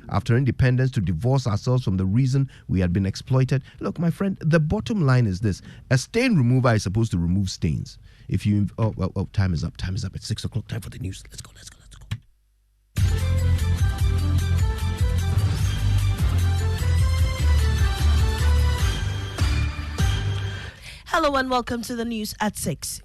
after independence to divorce ourselves from the reason we had been exploited. Look, my friend, the bottom line is this. A stain remover is supposed to remove stains. If you... time is up. Time is up. It's 6 o'clock. Time for the news. Let's go. Hello and welcome to the news at 6.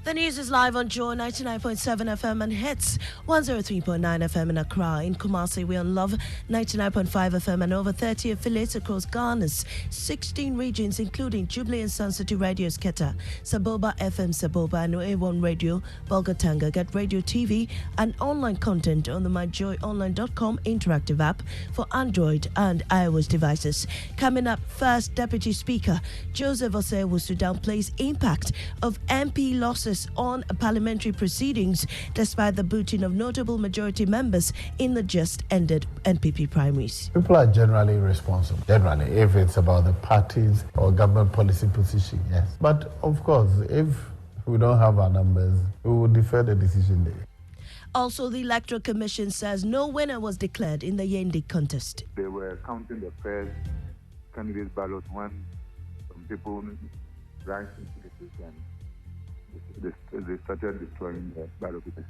The news is live on Joy 99.7 FM and hits 103.9 FM in Accra. In Kumasi, we're on Love 99.5 FM and over 30 affiliates across Ghana's 16 regions, including Jubilee and Sun City Radio Sketa, Saboba FM Saboba, and A1 Radio, Bolgatanga. Get radio, TV, and online content on the myjoyonline.com interactive app for Android and iOS devices. Coming up, First Deputy Speaker Joseph Osei-Owusu downplays impact of MP losses on parliamentary proceedings despite the booting of notable majority members in the just ended NPP primaries. People are generally responsible, if it's about the parties or government policy position, yes. But of course, if we don't have our numbers, we will defer the decision day. Also, the Electoral Commission says no winner was declared in the Yendi contest. They were counting the first candidate ballot when some people ran into the system. They started destroying the ballot papers.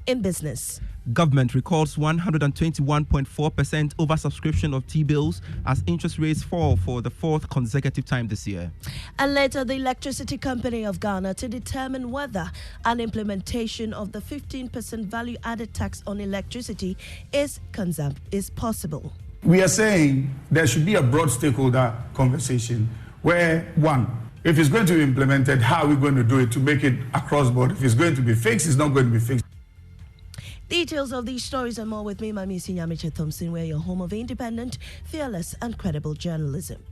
In business, government records 121.4% oversubscription of T-bills as interest rates fall for the fourth consecutive time this year. And later, the Electricity Company of Ghana to determine whether an implementation of the 15% value-added tax on electricity is possible. We are saying there should be a broad stakeholder conversation where, one, if it's going to be implemented, how are we going to do it to make it across board? If it's going to be fixed, it's not going to be fixed. Details of these stories and more with me, Mami Sinyamiche Thompson, where your home of independent, fearless and credible journalism.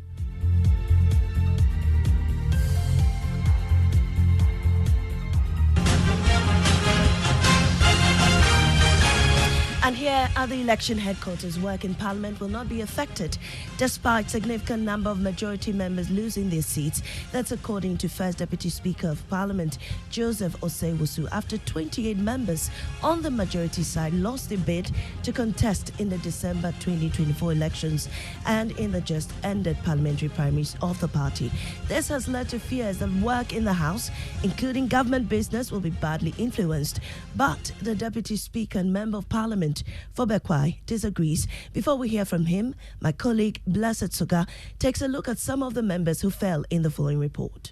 And here at the election headquarters, work in Parliament will not be affected despite significant number of majority members losing their seats. That's according to First Deputy Speaker of Parliament, Joseph Osei-Owusu, after 28 members on the majority side lost their bid to contest in the December 2024 elections and in the just ended parliamentary primaries of the party. This has led to fears that work in the House, including government business, will be badly influenced. But the Deputy Speaker and Member of Parliament for Bekwai disagrees. Before we hear from him, my colleague Blessed Suga takes a look at some of the members who fell in the following report.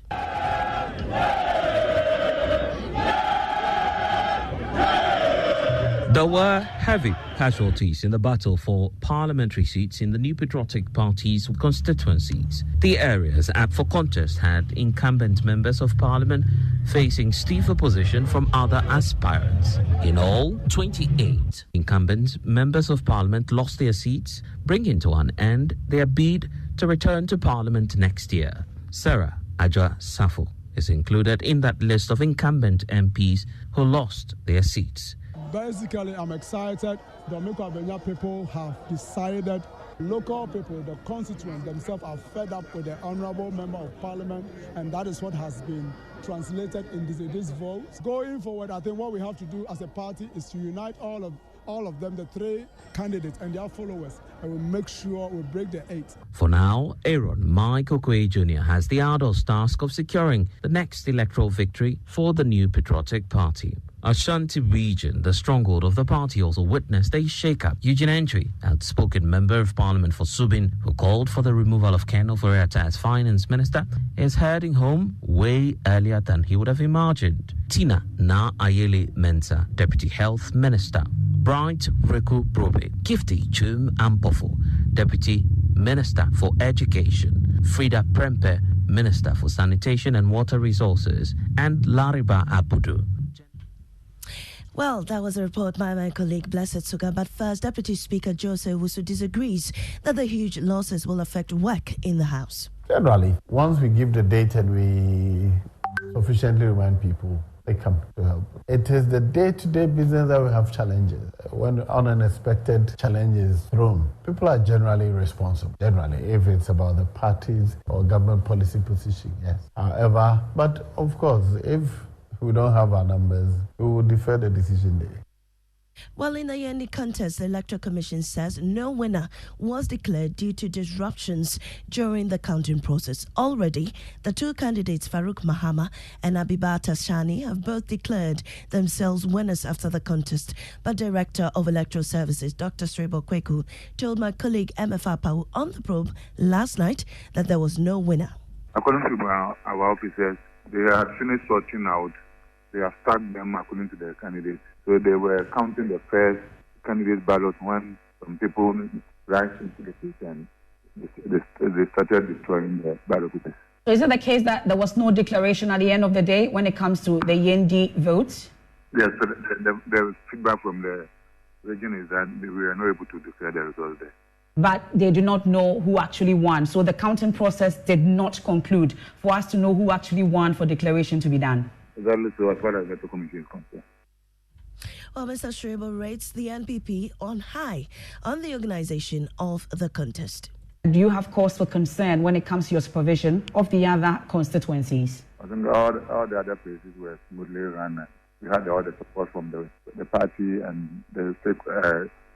There were heavy casualties in the battle for parliamentary seats in the New Patriotic Party's constituencies. The areas up for contest had incumbent members of parliament facing stiff opposition from other aspirants. In all, 28 incumbent members of parliament lost their seats, bringing to an end their bid to return to parliament next year. Sarah Adja Safo is included in that list of incumbent MPs who lost their seats. Basically, I'm excited. The Miko Abenya people have decided, local people, the constituents themselves are fed up with the honorable member of parliament, and that is what has been translated in this vote. Going forward, I think what we have to do as a party is to unite all of them, the three candidates and their followers, and we'll make sure we break the 8. For now, Aaron Mike Okoye Jr. has the arduous task of securing the next electoral victory for the New Patriotic Party. Ashanti region, the stronghold of the party, also witnessed a shake-up. Eugene Entry, outspoken member of parliament for Subin, who called for the removal of Ken Ofori-Atta as finance minister, is heading home way earlier than he would have imagined. Tina Na Ayele Mensah, deputy health minister. Bright Reku Brobe, Gifty Chum Ampofo, deputy minister for education. Frida Prempe, minister for sanitation and water resources. And Lariba Abudu. Well, that was a report by my colleague Blessed Suga. But first, Deputy Speaker Joseph Owusu disagrees that the huge losses will affect work in the House. Generally, once we give the date and we sufficiently remind people, They come to help. It is the day-to-day business that we have challenges. When unexpected challenges thrown, people are generally responsible. Generally, if it's about the parties or government policy position, yes. However, but of course, if we don't have our numbers, we will defer the decision day. Well, in the yearly contest, the Electoral Commission says no winner was declared due to disruptions during the counting process. Already, the two candidates, Farouk Mahama and Abibata Shani, have both declared themselves winners after the contest. But Director of Electoral Services, Dr. Srebo Kweku, told my colleague MFR Pau on the probe last night that there was no winner. According to our officers, they had finished sorting out. They have stacked them according to their candidates. So they were counting the first candidate ballot when some people ran into the seat and they started destroying the ballot papers. So is it the case that there was no declaration at the end of the day when it comes to the Yendi votes? Yes, so the feedback from the region is that we were not able to declare the results there. But they do not know who actually won. So the counting process did not conclude for us to know who actually won for declaration to be done. Exactly, so as far as the commission is concerned. Well, Mr. Shrebo rates the NPP on high on the organization of the contest. Do you have cause for concern when it comes to your supervision of the other constituencies? I think all the other places were smoothly run. We had all the support from the party and the state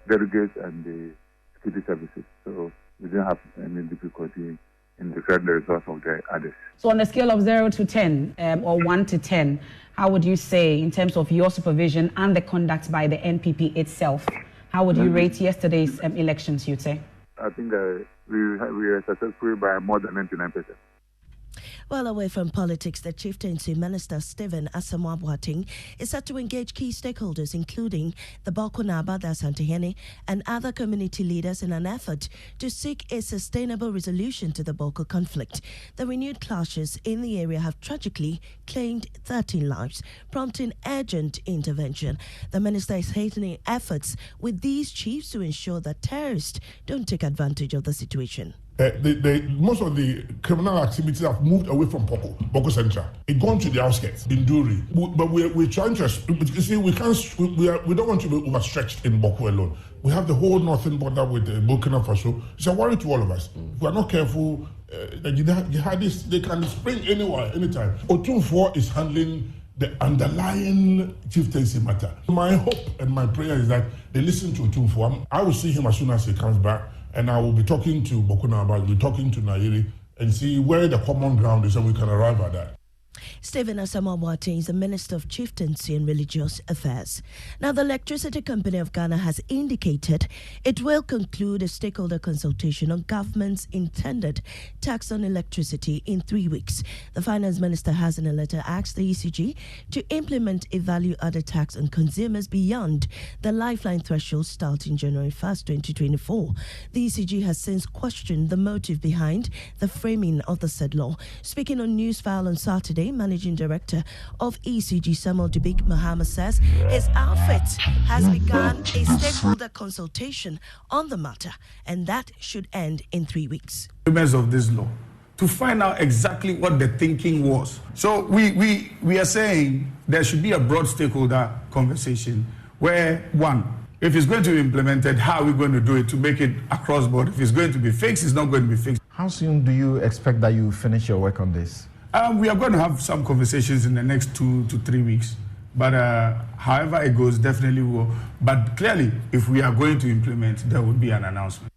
delegates and the security services. So we didn't have any difficulty in declaring the results of the others. So on a scale of 0 to 10 or 1 to 10, how would you say in terms of your supervision and the conduct by the NPP itself, how would you rate yesterday's elections, you'd say? I think we were successful by more than 99%. Well, away from politics, the Chieftaincy Minister Stephen Asamoah Boateng is set to engage key stakeholders, including the Bokunaba, the Asantehene, and other community leaders in an effort to seek a sustainable resolution to the Boko conflict. The renewed clashes in the area have tragically claimed 13 lives, prompting urgent intervention. The minister is hastening efforts with these chiefs to ensure that terrorists don't take advantage of the situation. Most of the criminal activities have moved away from Boko Central. It's gone to the outskirts, in Duri. But we're trying to, you see, we don't want to be overstretched in Boko alone. We have the whole northern border with Burkina Faso. It's a worry to all of us. If we are not careful, the jihadists, they can spring anywhere, anytime. Otunfo is handling the underlying chieftaincy matter. My hope and my prayer is that they listen to Otunfo. I will see him as soon as he comes back. And I will be talking to Bokunaba, I'll be talking to Nairi, and see where the common ground is, and we can arrive at that. Stephen Asamoah Boateng is the Minister of Chieftaincy and Religious Affairs. Now, the Electricity Company of Ghana has indicated it will conclude a stakeholder consultation on government's intended tax on electricity in 3 weeks. The Finance Minister has in a letter asked the ECG to implement a value-added tax on consumers beyond the lifeline threshold starting January 1st, 2024. The ECG has since questioned the motive behind the framing of the said law. Speaking on Newsfile on Saturday, Managing Director of ECG Samuel Dubik Mahama says his outfit has begun a stakeholder consultation on the matter, and that should end in 3 weeks. Members of this law to find out exactly what the thinking was. So we are saying there should be a broad stakeholder conversation where, one, if it's going to be implemented, how are we going to do it to make it across board? If it's going to be fixed, it's not going to be fixed. How soon do you expect that you finish your work on this? We are going to have some conversations in the next 2 to 3 weeks. But however it goes, definitely will. But clearly, if we are going to implement, there will be an announcement.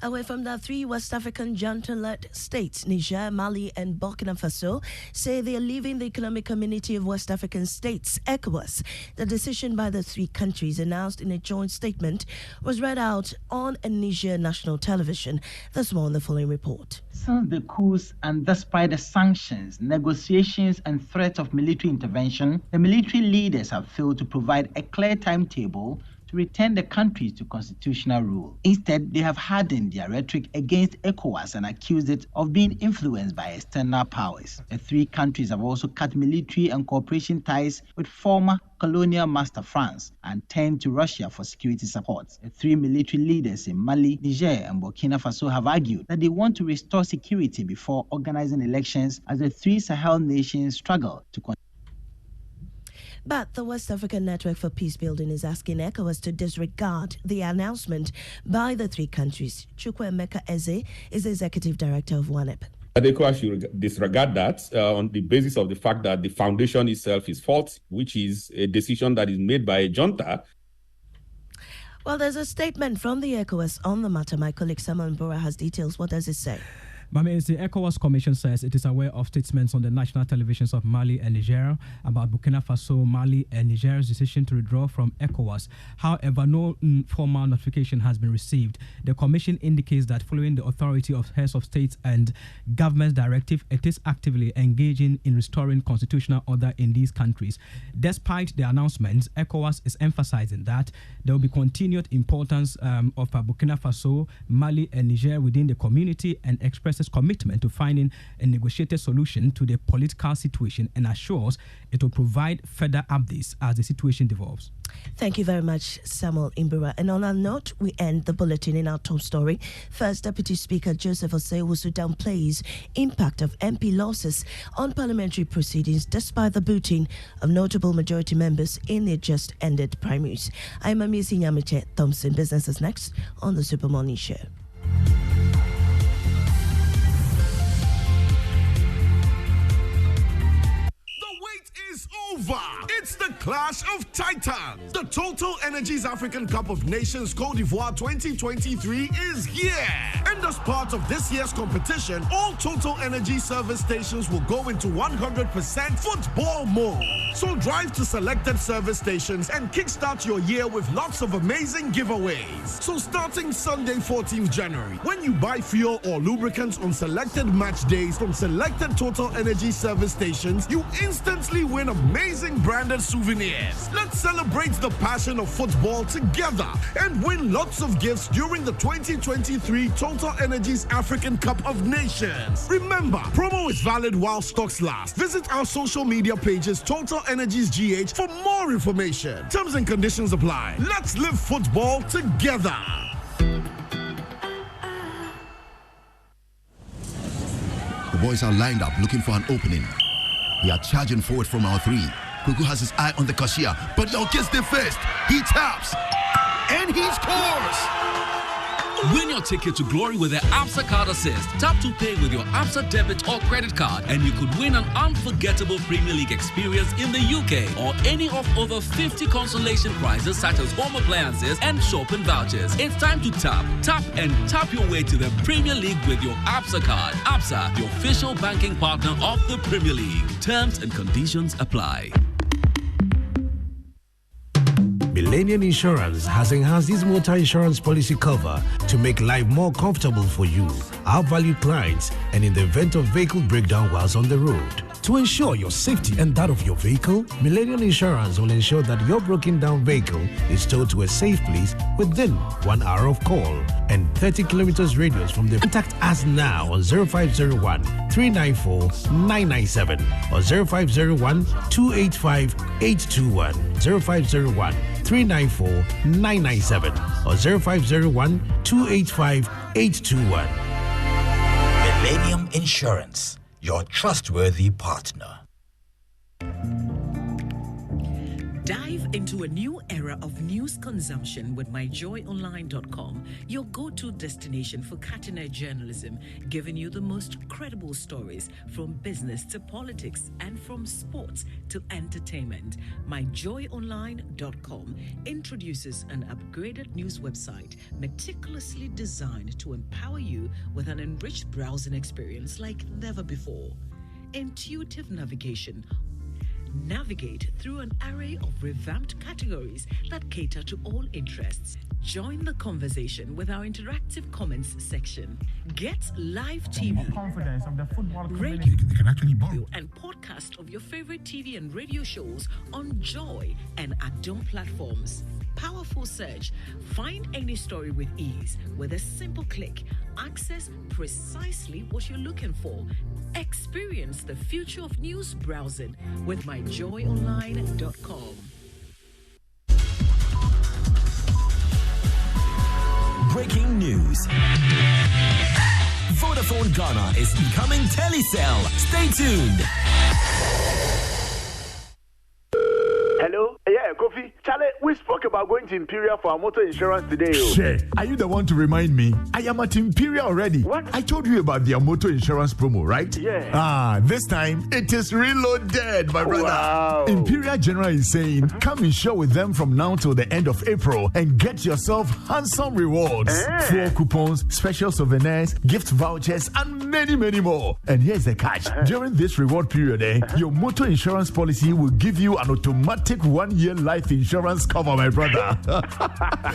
Away from the 3 West African junta-led states, Niger, Mali, and Burkina Faso, say they are leaving the Economic Community of West African States, ECOWAS. The decision by the 3 countries, announced in a joint statement, was read out on a Niger national television. This one, the following report. Since the coups and despite the sanctions, negotiations, and threat of military intervention, the military leaders have failed to provide a clear timetable to return the countries to constitutional rule. Instead, they have hardened their rhetoric against ECOWAS and accused it of being influenced by external powers. The 3 countries have also cut military and cooperation ties with former colonial master France and turned to Russia for security support. The 3 military leaders in Mali, Niger, and Burkina Faso have argued that they want to restore security before organizing elections as the 3 Sahel nations struggle to But the West African Network for Peace Building is asking ECOWAS to disregard the announcement by the three countries. Chukwuemeka Eze is the executive director of WANEP. ECOWAS should disregard that on the basis of the fact that the foundation itself is faulty, which is a decision that is made by a junta. Well, there's a statement from the ECOWAS on the matter. My colleague Samuel Mbora has details. What does it say? Mame, the ECOWAS Commission says it is aware of statements on the national televisions of Mali and Niger about Burkina Faso, Mali, and Niger's decision to withdraw from ECOWAS. However, no formal notification has been received. The Commission indicates that following the authority of heads of states and governments directive, it is actively engaging in restoring constitutional order in these countries. Despite the announcements, ECOWAS is emphasizing that there will be continued importance of Burkina Faso, Mali, and Niger within the community and expresses commitment to finding a negotiated solution to the political situation and assures it will provide further updates as the situation develops. Thank you very much, Samuel Imbura. And on that note, we end the bulletin in our top story. First Deputy Speaker Joseph Osei-Owusu downplays impact of MP losses on parliamentary proceedings despite the booting of notable majority members in the just ended primaries. I'm Amisi Nyamiche Thompson. Business is next on the Super Morning Show. Over. It's the Clash of Titans. The Total Energies African Cup of Nations Côte d'Ivoire 2023 is here. And as part of this year's competition, all Total Energy service stations will go into 100% football mode. So drive to selected service stations and kickstart your year with lots of amazing giveaways. So starting Sunday 14th January, when you buy fuel or lubricants on selected match days from selected Total Energy service stations, you instantly win amazing branded souvenirs. Let's celebrate the passion of football together and win lots of gifts during the 2023 Total Energies African Cup of Nations. Remember, promo is valid while stocks last. Visit our social media pages Total Energies GH for more information. Terms and conditions apply. Let's live football together. The boys are lined up looking for an opening. They are charging forward from our three. Kuku has his eye on the cashier, but Yo gets there first. He taps, and he scores! Win your ticket to glory with the ABSA Card Assist. Tap to pay with your ABSA debit or credit card, and you could win an unforgettable Premier League experience in the UK or any of over 50 consolation prizes such as home appliances and shopping vouchers. It's time to tap your way to the Premier League with your ABSA card. ABSA, the official banking partner of the Premier League. Terms and conditions apply. Millennium Insurance has enhanced its motor insurance policy cover to make life more comfortable for you, our valued clients, and in the event of vehicle breakdown whilst on the road. To ensure your safety and that of your vehicle, Millennium Insurance will ensure that your broken down vehicle is towed to a safe place within 1 hour of call and 30 kilometers radius from the... Contact us now on 0501 394 997 or 0501 285 821, 0501 394 997 or 0501 285 821. Millennium Insurance, your trustworthy partner. Dive into a new era of news consumption with myjoyonline.com, your go-to destination for cutting-edge journalism, giving you the most credible stories from business to politics and from sports to entertainment. Myjoyonline.com introduces an upgraded news website meticulously designed to empower you with an enriched browsing experience like never before. Intuitive navigation. Navigate through an array of revamped categories that cater to all interests. Join the conversation with our interactive comments section. Get live TV, confidence of the football radio, and podcast of your favorite TV and radio shows on Joy and Adom platforms. Powerful search. Find any story with ease. With a simple click, access precisely what you're looking for. Experience the future of news browsing with myjoyonline.com. Breaking news. Vodafone Ghana is becoming Telecel. Stay tuned. Hello? Yeah, Kofi. Charlie, we spoke about going to Imperial for our motor insurance today. Share. Are you the one to remind me? I am at Imperial already. What? I told you about their motor insurance promo, right? Yeah. This time it is reloaded, my brother. Wow. Imperial General is saying, come insure with them from now till the end of April and get yourself handsome rewards. 4 coupons, special souvenirs, gift vouchers, and many, many more. And here's the catch. During this reward period, your motor insurance policy will give you an automatic 1-year life insurance cover, my brother.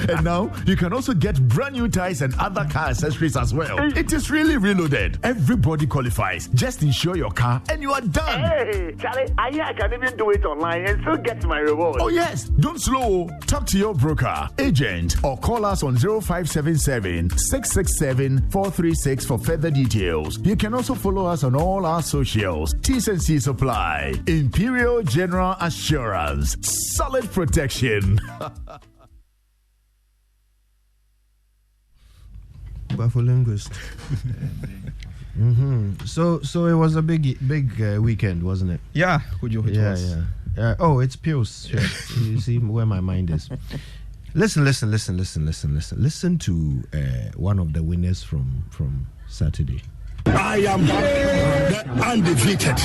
And now you can also get brand new tires and other car accessories as well. It is really reloaded. Everybody qualifies. Just insure your car and you are done. Hey, Charlie, I hear I can even do it online and still get my reward. Oh yes, don't slow. Talk to your broker, agent, or call us on 0577 667 436 for further details. You can also follow us on all our socials. T&C Supply, Imperial General Assurance, solid protection. Buffalo linguist. So it was a big weekend, wasn't it? Yeah, could you? Yeah. Oh, it's Pius. You see where my mind is. Listen to one of the winners from Saturday. I am the undefeated,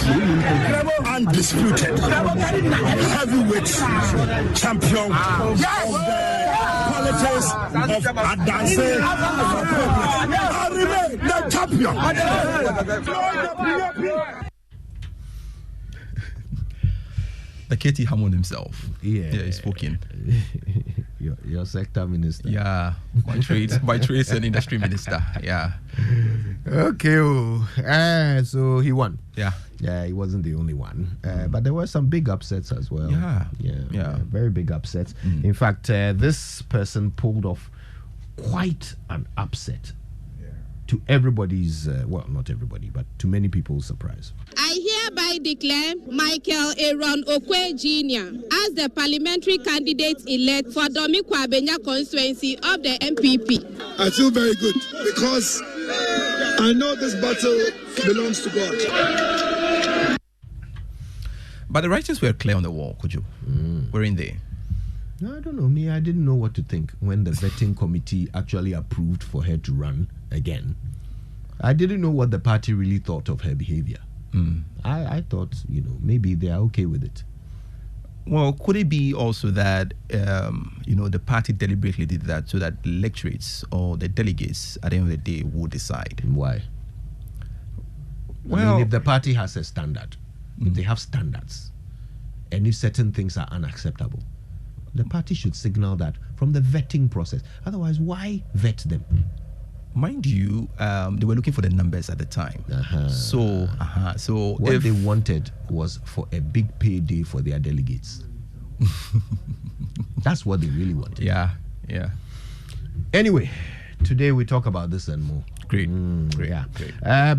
undisputed heavyweight champion of the politics of Adanse. I remain the champion. The Katie Hammond himself. Yeah, he's spoken. Your sector minister. Yeah, by trades and industry minister. Yeah. Okay. So he won. Yeah. Yeah, he wasn't the only one. But there were some big upsets as well. Yeah. Very big upsets. In fact, this person pulled off quite an upset. To everybody's, well, not everybody, but to many people's surprise. I hereby declare Michael Aaron Okwe Jr. as the parliamentary candidate-elect for Domi Kwabenya constituency of the MPP. I feel very good because I know this battle belongs to God. But the writings were clear on the wall, could you? We're in there. I don't know. I didn't know what to think when the vetting committee actually approved for her to run again. I didn't know what the party really thought of her behavior. I thought, maybe they are okay with it. Well, could it be also that, the party deliberately did that so that the electorates or the delegates at the end of the day would decide? Why? Well, if the party has a standard, if they have standards, and if certain things are unacceptable, the party should signal that from the vetting process. Otherwise, why vet them? Mind you, they were looking for the numbers at the time. So what they wanted was for a big payday for their delegates. That's what they really wanted. Yeah. Anyway, today we talk about this and more. Great.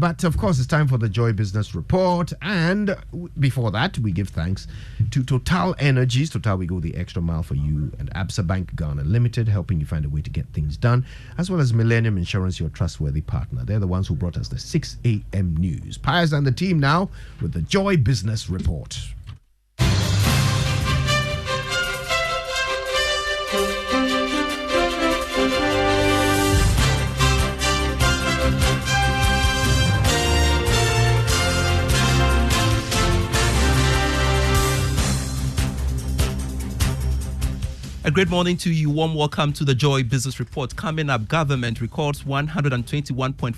But of course, it's time for the Joy Business Report. And before that, we give thanks to Total Energies. Total, we go the extra mile for you. And Absa Bank Ghana Limited, helping you find a way to get things done. As well as Millennium Insurance, your trustworthy partner. They're the ones who brought us the 6 a.m. news. Piers and the team now with the Joy Business Report. A great morning to you. Warm welcome to the Joy Business Report. Coming up, government records 121.4%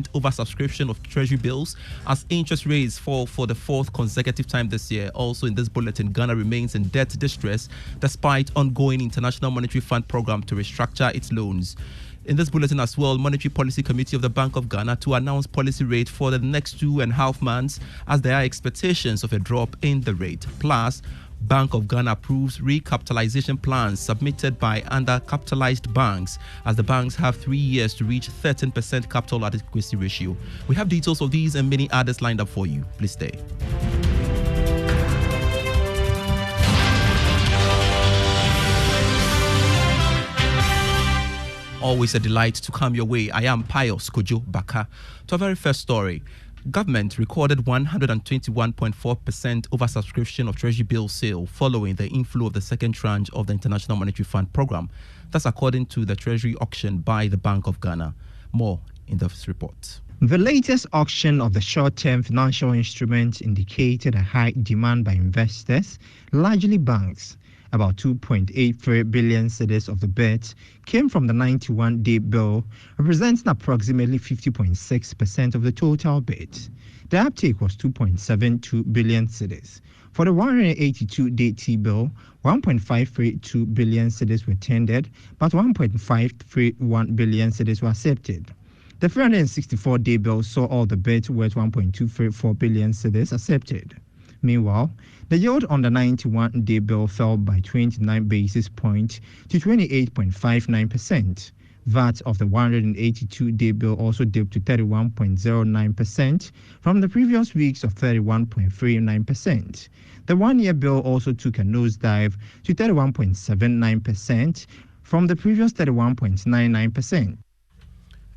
oversubscription of treasury bills as interest rates fall for the 4th consecutive time this year. Also in this bulletin, Ghana remains in debt distress despite ongoing International Monetary Fund program to restructure its loans. In this bulletin as well, Monetary Policy Committee of the Bank of Ghana to announce policy rate for the next 2.5 months as there are expectations of a drop in the rate. Plus, Bank of Ghana approves recapitalization plans submitted by undercapitalized banks as the banks have 3 years to reach 13% capital adequacy ratio. We have details of these and many others lined up for you. Please stay. Always a delight to come your way. I am Pius Kojo Baka. To our very first story. Government recorded 121.4% oversubscription of Treasury bill sale following the inflow of the second tranche of the International Monetary Fund program. That's according to the Treasury auction by the Bank of Ghana. More in this report. The latest auction of the short-term financial instruments indicated a high demand by investors, largely banks. About 2.83 billion cedis of the bids came from the 91-day bill, representing approximately 50.6% of the total bids. The uptake was 2.72 billion cedis. For the 182-day T-bill, 1.532 billion cedis were tendered, but 1.531 billion cedis were accepted. The 364-day bill saw all the bids worth 1.234 billion cedis accepted. Meanwhile, the yield on the 91-day bill fell by 29 basis points to 28.59%. VAT of the 182-day bill also dipped to 31.09% from the previous weeks of 31.39%. The one-year bill also took a nosedive to 31.79% from the previous 31.99%.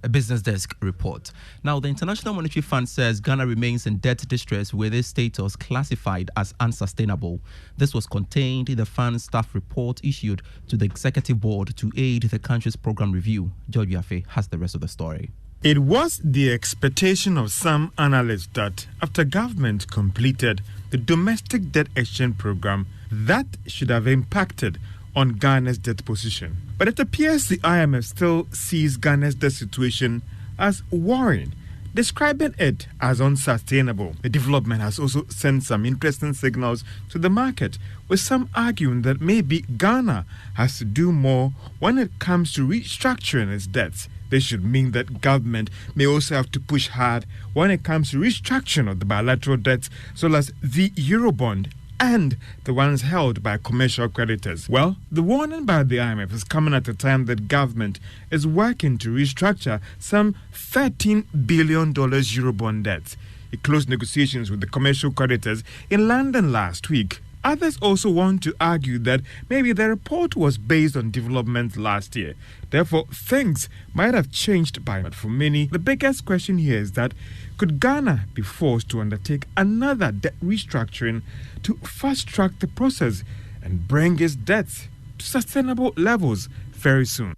A Business Desk report. Now, the International Monetary Fund says Ghana remains in debt distress with its status classified as unsustainable. This was contained in the fund's staff report issued to the Executive Board to aid the country's program review. George Yafe has the rest of the story. It was the expectation of some analysts that after government completed the domestic debt exchange program, that should have impacted on Ghana's debt position. But it appears the IMF still sees Ghana's debt situation as worrying, describing it as unsustainable. The development has also sent some interesting signals to the market, with some arguing that maybe Ghana has to do more when it comes to restructuring its debts. This should mean that government may also have to push hard when it comes to restructuring of the bilateral debts, as well as the Eurobond and the ones held by commercial creditors. Well, the warning by the IMF is coming at a time that government is working to restructure some $13 billion Eurobond debts. It closed negotiations with the commercial creditors in London last week. Others also want to argue that maybe the report was based on developments last year. Therefore, things might have changed by. But for many, the biggest question here is that could Ghana be forced to undertake another debt restructuring to fast-track the process and bring its debts to sustainable levels very soon?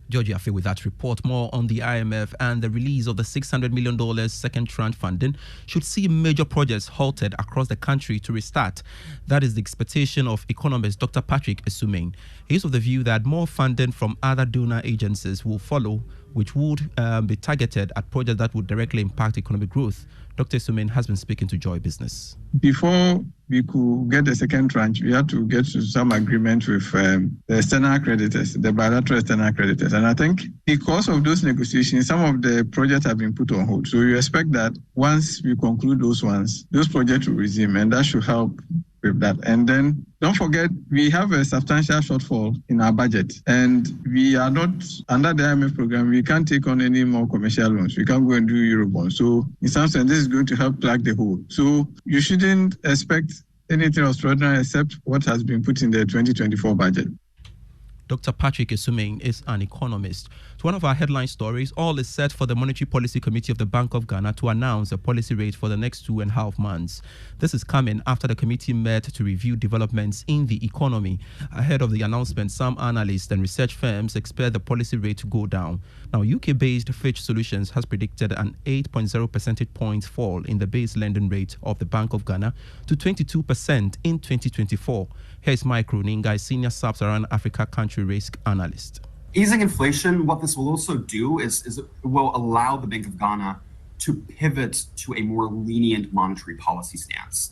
George Yafe with that report. More on the IMF and the release of the $600 million second tranche funding should see major projects halted across the country to restart. That is the expectation of economist Dr. Patrick Esumane. He is of the view that more funding from other donor agencies will follow, which would be targeted at projects that would directly impact economic growth. Dr. Esumane has been speaking to Joy Business. Before we could get the second tranche, we had to get to some agreement with the external creditors, the bilateral external creditors. And I think because of those negotiations, some of the projects have been put on hold. So we expect that once we conclude those ones, those projects will resume, and that should help with that. And then don't forget, we have a substantial shortfall in our budget, and we are not under the IMF program. We can't take on any more commercial loans. We can't go and do Eurobonds. So in some sense, this is going to help plug the hole. So you shouldn't expect anything extraordinary except what has been put in the 2024 budget. Dr. Patrick Esumane is an economist. To one of our headline stories, all is set for the Monetary Policy Committee of the Bank of Ghana to announce a policy rate for the next 2.5 months. This is coming after the committee met to review developments in the economy. Ahead of the announcement, some analysts and research firms expect the policy rate to go down. Now, UK-based Fitch Solutions has predicted an 8.0 percentage point fall in the base lending rate of the Bank of Ghana to 22% in 2024. Here's Mike Runinga, Senior Sub-Saharan Africa Country Risk Analyst. Easing inflation, what this will also do is it will allow the Bank of Ghana to pivot to a more lenient monetary policy stance.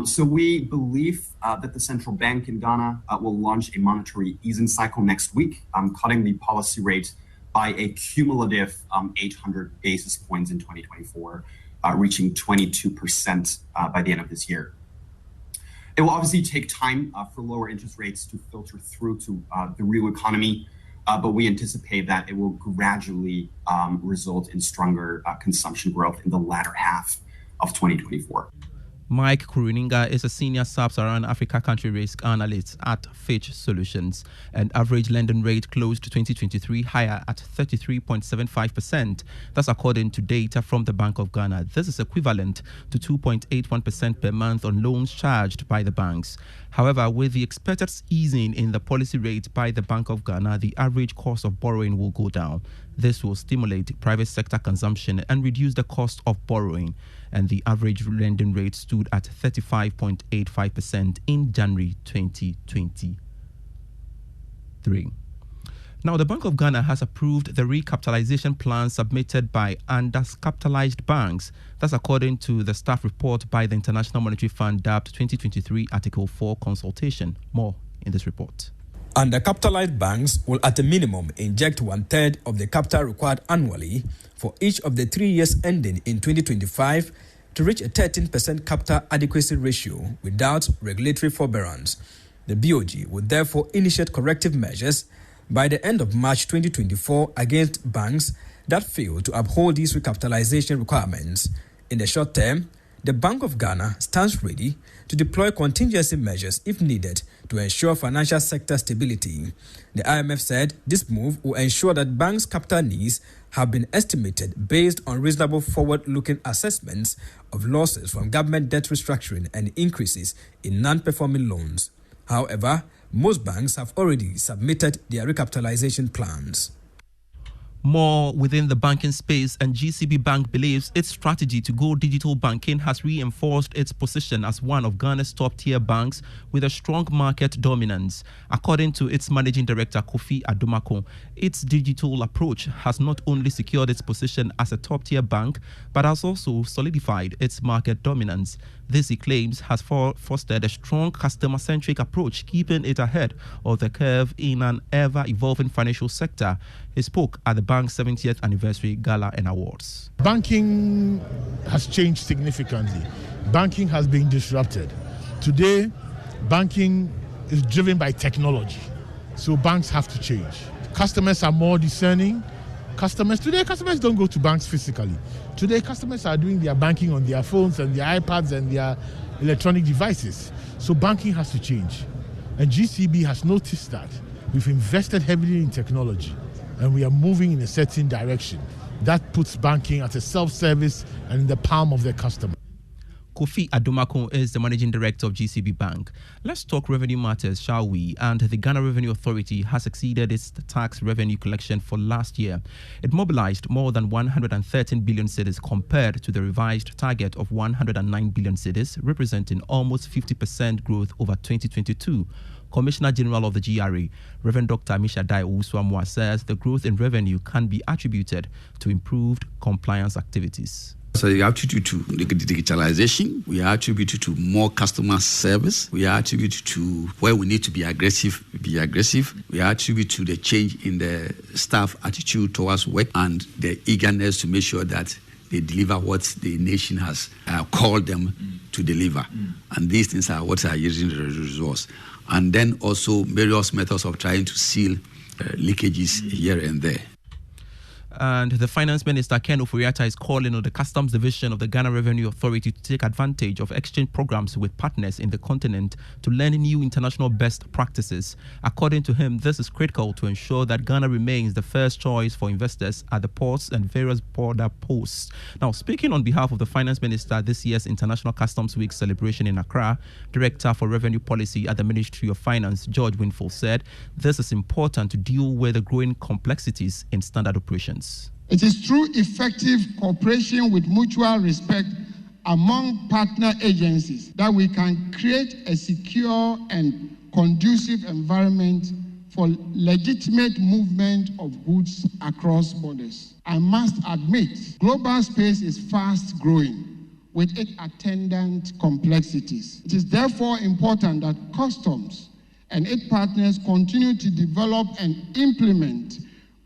So we believe that the central bank in Ghana will launch a monetary easing cycle next week, cutting the policy rate by a cumulative 800 basis points in 2024, reaching 22% by the end of this year. It will obviously take time for lower interest rates to filter through to the real economy, but we anticipate that it will gradually result in stronger consumption growth in the latter half of 2024. Mike Kuruninga is a senior Sub-Saharan Africa country risk analyst at Fitch Solutions. And average lending rate closed 2023 higher at 33.75%. That's according to data from the Bank of Ghana. This is equivalent to 2.81% per month on loans charged by the banks. However, with the expected easing in the policy rate by the Bank of Ghana, the average cost of borrowing will go down. This will stimulate private sector consumption and reduce the cost of borrowing. And the average lending rate stood at 35.85% in January 2023. Now, the Bank of Ghana has approved the recapitalization plan submitted by undercapitalized banks. That's according to the staff report by the International Monetary Fund dubbed 2023 Article 4 consultation. More in this report. Undercapitalized banks will at a minimum inject 1/3 of the capital required annually for each of the 3 years ending in 2025 to reach a 13% capital adequacy ratio without regulatory forbearance. The BOG would therefore initiate corrective measures by the end of March 2024 against banks that fail to uphold these recapitalization requirements. In the short term, the Bank of Ghana stands ready to deploy contingency measures if needed to ensure financial sector stability. The IMF said this move will ensure that banks' capital needs have been estimated based on reasonable forward-looking assessments of losses from government debt restructuring and increases in non-performing loans. However, most banks have already submitted their recapitalization plans. More within the banking space, and GCB Bank believes its strategy to go digital banking has reinforced its position as one of Ghana's top-tier banks with a strong market dominance. According to its managing director, Kofi Adomako, its digital approach has not only secured its position as a top-tier bank, but has also solidified its market dominance. This, he claims, has fostered a strong customer-centric approach, keeping it ahead of the curve in an ever-evolving financial sector. He spoke at the bank's 70th anniversary gala and awards. Banking has changed significantly. Banking has been disrupted. Today, banking is driven by technology. So banks have to change. Customers are more discerning. Customers don't go to banks physically. Today, customers are doing their banking on their phones and their iPads and their electronic devices. So banking has to change. And GCB has noticed that. We've invested heavily in technology and we are moving in a certain direction. That puts banking as a self-service and in the palm of the customer. Kofi Adomako is the managing director of GCB Bank. Let's talk revenue matters, shall we? And the Ghana Revenue Authority has exceeded its tax revenue collection for last year. It mobilized more than 113 billion cedis compared to the revised target of 109 billion cedis, representing almost 50% growth over 2022. Commissioner General of the GRA, Reverend Dr. Amisha Dai Owusu-Amoah, says the growth in revenue can be attributed to improved compliance activities. So we attribute to digitalization, we attribute to more customer service, we attribute to where we need to be aggressive, we attribute to the change in the staff attitude towards work and the eagerness to make sure that they deliver what the nation has called them to deliver. And these things are what are using the results. And then also various methods of trying to seal leakages here and there. And the Finance Minister, Ken Ofori-Atta, is calling on the Customs Division of the Ghana Revenue Authority to take advantage of exchange programs with partners in the continent to learn new international best practices. According to him, this is critical to ensure that Ghana remains the first choice for investors at the ports and various border posts. Now, speaking on behalf of the Finance Minister at this year's International Customs Week celebration in Accra, Director for Revenue Policy at the Ministry of Finance, George Winfield, said this is important to deal with the growing complexities in standard operations. It is through effective cooperation with mutual respect among partner agencies that we can create a secure and conducive environment for legitimate movement of goods across borders. I must admit, global space is fast growing with its attendant complexities. It is therefore important that customs and its partners continue to develop and implement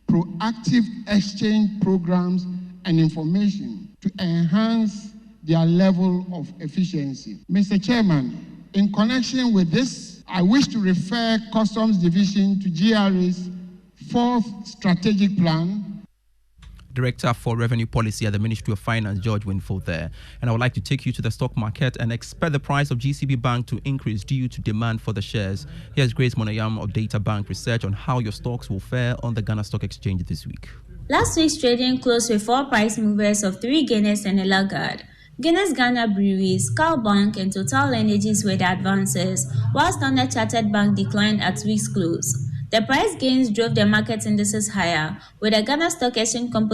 proactive exchange programs and information to enhance their level of efficiency. Mr. Chairman, in connection with this, I wish to refer Customs Division to GRA's 4th strategic plan. Director for Revenue Policy at the Ministry of Finance, George Winfield there. And I would like to take you to the stock market and expect the price of GCB Bank to increase due to demand for the shares. Here's Grace Monayam of Data Bank Research on how your stocks will fare on the Ghana Stock Exchange this week. Last week's trading closed with 4 price movers of 3 Guinness and a laggard. Guinness Ghana Breweries, Cal Bank, and Total Energies were the advances, while Standard Chartered Bank declined at week's close. The price gains drove the market indices higher, with the Ghana Stock Exchange Composite